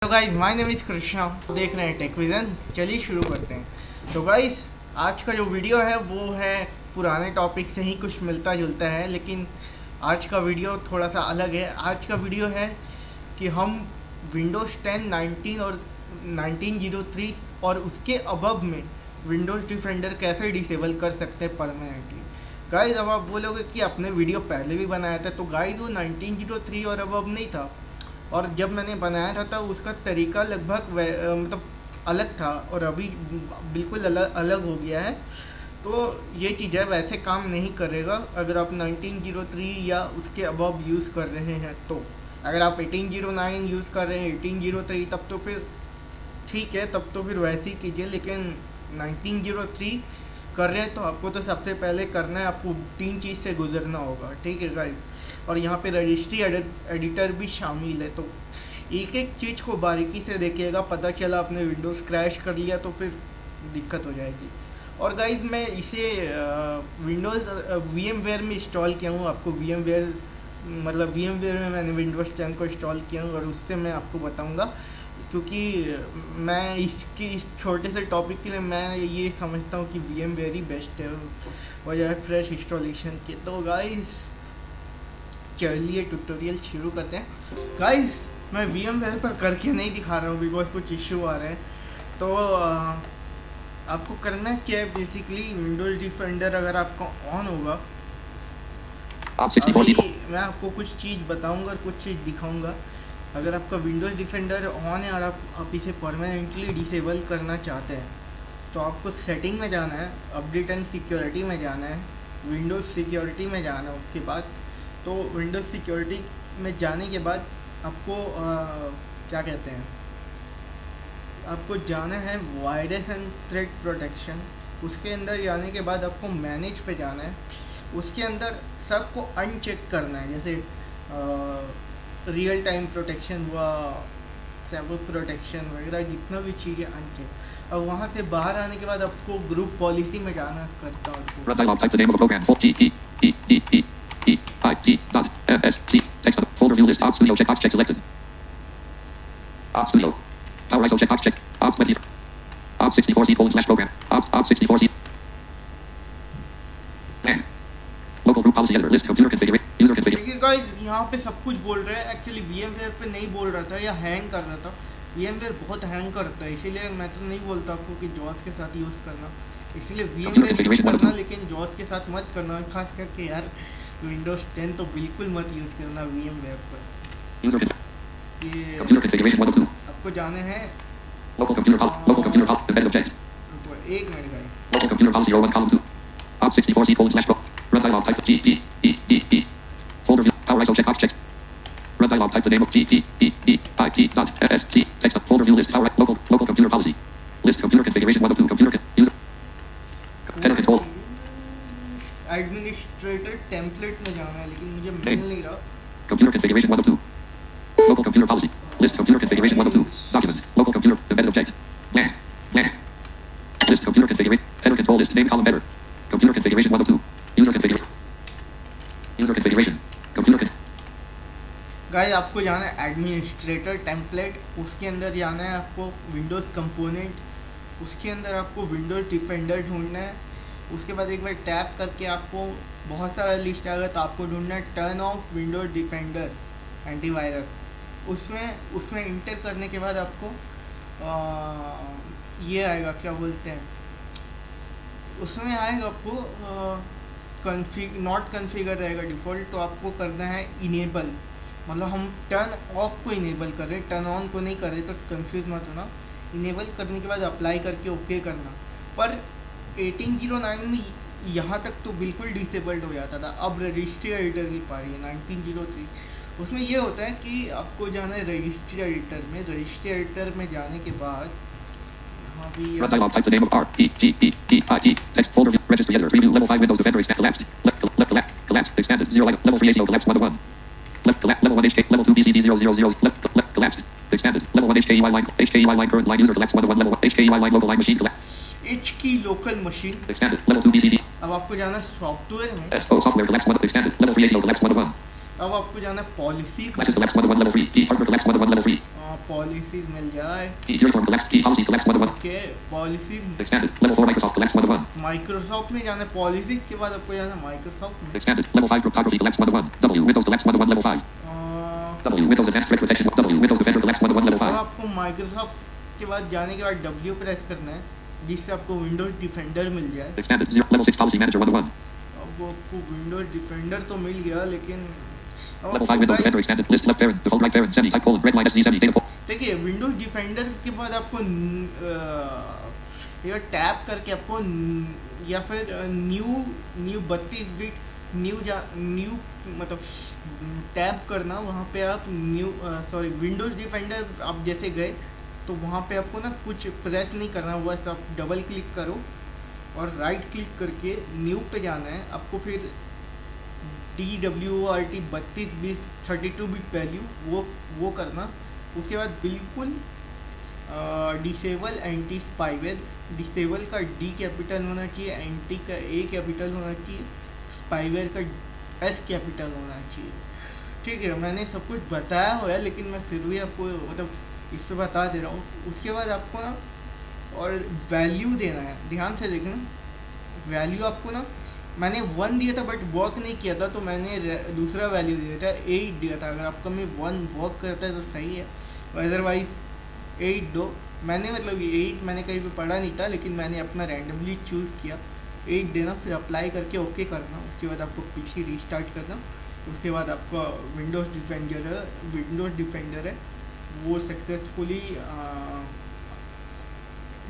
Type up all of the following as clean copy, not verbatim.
तो guys my name is Krishna, देख रहे हैं टेकविजन। चलिए शुरू करते हैं। तो गाइस आज का जो वीडियो है वो है पुराने टॉपिक से ही कुछ मिलता जुलता है, लेकिन आज का वीडियो थोड़ा सा अलग है। आज का वीडियो है कि हम विंडोज़ 10, 19 और 1903 और उसके अबव में विंडोज़ डिफेंडर कैसे डिसेबल कर सकते हैं परमानेंटली। गाइस अब आप बोलोगे कि आपने वीडियो पहले भी बनाया था, तो गाइस वो 1903 और अबव नहीं था, और जब मैंने बनाया था तब उसका तरीका लगभग मतलब अलग था, और अभी बिल्कुल अलग हो गया है। तो ये चीज़ें वैसे काम नहीं करेगा अगर आप 1903 या उसके अबव यूज़ कर रहे हैं। तो अगर आप 1809 यूज़ कर रहे हैं, 1803, तब तो फिर ठीक है, तब तो फिर वैसे ही कीजिए। लेकिन 1903 कर रहे हैं तो आपको तो सबसे पहले करना है, आपको 3 चीज़ से गुजरना होगा, ठीक है गाइस। और यहाँ पे रजिस्ट्री एडिटर भी शामिल है, तो एक एक चीज़ को बारीकी से देखिएगा। पता चला आपने विंडोज़ क्रैश कर लिया तो फिर दिक्कत हो जाएगी। और गाइस मैं इसे विंडोज़ VMware में इंस्टॉल किया हूँ। आपको VMware मतलब VMware में मैंने विंडोज़ 10 को इंस्टॉल किया हूँ, और उससे मैं आपको बताऊँगा, क्योंकि मैं इस छोटे से टॉपिक के लिए मैं ये समझता हूँ कि VMware ही बेस्ट है बजाय फ्रेश इंस्टॉलेशन के। तो गाइस चलिए ट्यूटोरियल शुरू करते हैं। गाइस मैं VMware पर करके नहीं दिखा रहा हूँ बिकॉज कुछ इश्यू आ रहे हैं। तो आपको करना क्या है, बेसिकली विंडोज़ डिफेंडर अगर आपका ऑन होगा, अभी मैं आपको कुछ चीज़ बताऊंगा और कुछ चीज़ दिखाऊंगा। अगर आपका विंडोज़ डिफेंडर ऑन है और आप इसे परमानेंटली डिसेबल करना चाहते हैं, तो आपको सेटिंग में जाना है, अपडेट एंड सिक्योरिटी में जाना है, विंडोज़ सिक्योरिटी में जाना है। उसके बाद तो विंडोज़ सिक्योरिटी में जाने के बाद आपको क्या कहते हैं, आपको जाना है वायरस एंड थ्रेट प्रोटेक्शन। उसके अंदर जाने के बाद आपको मैनेज पे जाना है। उसके अंदर सबको अनचेक करना है, जैसे रियल टाइम प्रोटेक्शन हुआ, सैम्पल प्रोटेक्शन वगैरह, जितना भी चीज़ें अनचेक। और वहाँ से बाहर आने के बाद आपको ग्रुप पॉलिसी में जाना करता है। Power ISO checkbox checked. Ops 20. Ops 64C /program. Ops 64C. Local group policy editor list computer configuration user configuration. देखिए गाइस यहाँ पे सब कुछ बोल रहा है। एक्चुअली VMware पे नहीं बोल रहा था या हैंग कर रहा था। VMware बहुत हैंग करता है, इसीलिए मैं तो नहीं बोलता आपको कि JAWS के साथ यूज़ करना। इसलिए VMware यूज़ करना, लेकिन JAWS के साथ मत करना। खास करके यार विंडोज़ 10 तो बिल्कुल मत यूज़ करना VMware पर। ये आपको जाने हैं local computer embedded object. एक minute guys. Local computer policy 01 column 2. Op 64C /pro. Run dialog type G D E D E. Folder view. Power ISO checkbox checked. Run dialog type the name of G D E D I T dot S C. Text folder view list. Power local computer policy. List computer configuration 1 of 2 computer user. Header control. Administrator template में जाना है, लेकिन मुझे मिल नहीं रहा। Computer configuration 1 of 2. Local computer policy. List computer configuration 1 of 2. Document. Local computer embedded object. List computer configuration. Header control list name column header. Computer configuration 1 of 2. User configuration. User configuration. Computer guys आपको जाना है administrator template. उसके अंदर जाना है आपको Windows component. उसके अंदर आपको विंडोज़ डिफेंडर ढूंढना है। उसके बाद एक बार टैप करके आपको बहुत सारा लिस्ट आएगा, तो आपको ढूंढना है turn off Windows defender antivirus. उसमें इंटर करने के बाद आपको ये आएगा, क्या बोलते हैं, उसमें आएगा आपको नॉट कन्फिगर रहेगा डिफ़ॉल्ट। तो आपको करना है इनेबल, मतलब हम टर्न ऑफ को इनेबल कर रहे हैं, टर्न ऑन को नहीं कर रहे, तो कंफ्यूज मत होना। इनेबल करने के बाद अप्लाई करके ओके करना। पर 1809 में यहाँ तक तो बिल्कुल डिसेबल्ड हो जाता था। अब रजिस्ट्री एडिटर की पारी है 1903। उसमें ये होता है कि आपको जाना है रजिस्ट्री एडिटर में। रजिस्ट्री एडिटर में जाने के बाद यहाँ भी type the name of R E G E D I T text folder registry editor preview level 5 Windows Defender expand collapsed collapsed expanded 0 level 3 ACO collapsed 1 level 1 HK level 2 BCD 000 collapsed expanded level 1 HKEY line current line user collapsed 1 level 1 HKEY line local line machine collapsed H की local machine expanded level 2 BCD। अब आपको जाना software में। SO software collapsed 1 expanded level 3 ACO collapsed 1 अब आपको जाना है policies, Classes collapse 1 1 level 3. Key partner collapse 1 1 level 3. Policies मिल जाए। Key uniform collapse. Key policy collapse 1 1. Okay policies Expanded level 4 Microsoft collapse 1 1. Microsoft में जाना है, पॉलिसीज के बाद आपको जाना है माइक्रोसॉफ्ट में। Expanded level 5 cryptography collapse 1 1. W Windows collapse 1 1 level 5. W Windows advanced threat protection. W Windows defender collapse 1 1 level अब 5. आपको माइक्रोसॉफ्ट के बाद जाने के बाद W प्रेस करना है, जिससे आपको विंडोज डिफेंडर मिल जाए। Expanded level 6 policy manager 1 1. अब आपको विंडोज डिफेंडर तो मिल गया, लेकिन Level 5 Windows defender expanded list left parent default right parent semi type colon red line SD semi data. देखिए विंडोज डिफेंडर के बाद आपको ये टैप करके आपको या फिर न्यू 32 बिट न्यू मतलब टैप करना, वहाँ पे आप विंडोज डिफेंडर आप जैसे गए तो वहाँ पे आपको ना कुछ प्रेस नहीं करना, बस आप डबल क्लिक करो और राइट क्लिक करके न्यू पे जाना है आपको, फिर DWORT 32 बिट 32 बिट वैल्यू वो करना। उसके बाद बिल्कुल डिसेबल एंटी स्पाईवेयर, डिसेबल का D कैपिटल होना चाहिए, एंटी का A कैपिटल होना चाहिए, स्पाईवेयर का S कैपिटल होना चाहिए। ठीक है, मैंने सब कुछ बताया हुआ है, लेकिन मैं फिर भी आपको मतलब इससे बता दे रहा हूँ। उसके बाद आपको ना और वैल्यू देना है, ध्यान से देखना। वैल्यू आपको ना मैंने 1 दिया था बट वर्क नहीं किया था, तो मैंने दूसरा वैल्यू दिया था 8 दिया था। अगर आपका में 1 वर्क करता है तो सही है, अदरवाइज 8 दो। मैंने मतलब 8 मैंने कहीं पे पढ़ा नहीं था, लेकिन मैंने अपना रैंडमली चूज़ किया 8 देना, फिर अप्लाई करके ओके करना। उसके बाद आपको पीसी रीस्टार्ट करना। उसके बाद आपका विंडोज़ डिफेंडर है वो सक्सेसफुली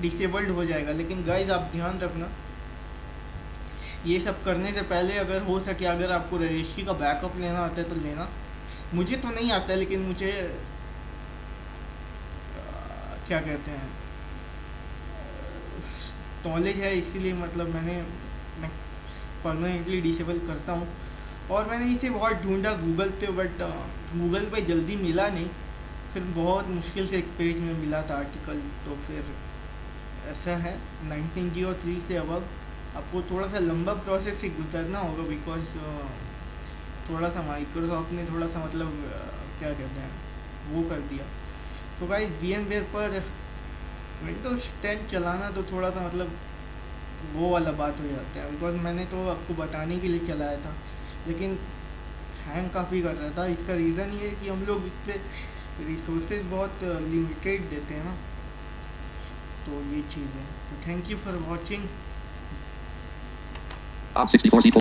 डिसेबल्ड हो जाएगा। लेकिन गाइज आप ध्यान रखना, ये सब करने से पहले अगर हो सके, अगर आपको रजिस्ट्री का बैकअप लेना आता है तो लेना। मुझे तो नहीं आता है, लेकिन मुझे क्या कहते हैं नॉलेज है, इसीलिए मतलब मैं परमानेंटली डिसेबल करता हूँ। और मैंने इसे बहुत ढूंढा गूगल पे, बट गूगल पे जल्दी मिला नहीं, फिर बहुत मुश्किल से एक पेज में मिला था आर्टिकल। तो फिर ऐसा है 1903 से अब आपको थोड़ा सा लंबा प्रोसेस से गुजरना होगा, बिकॉज थोड़ा सा माइक्रोसॉफ्ट ने थोड़ा सा मतलब क्या कहते हैं वो कर दिया। तो भाई VMware पर विंडोज 10 चलाना तो थोड़ा सा मतलब वो वाला बात हो जाता है, बिकॉज मैंने तो आपको बताने के लिए चलाया था, लेकिन हैंग काफ़ी कर रहा था। इसका रीज़न ये है कि हम लोग इस पर रिसोर्सेज बहुत लिमिटेड देते हैं ना, तो ये चीज़ है। तो thank you for watching. Op 64 C4.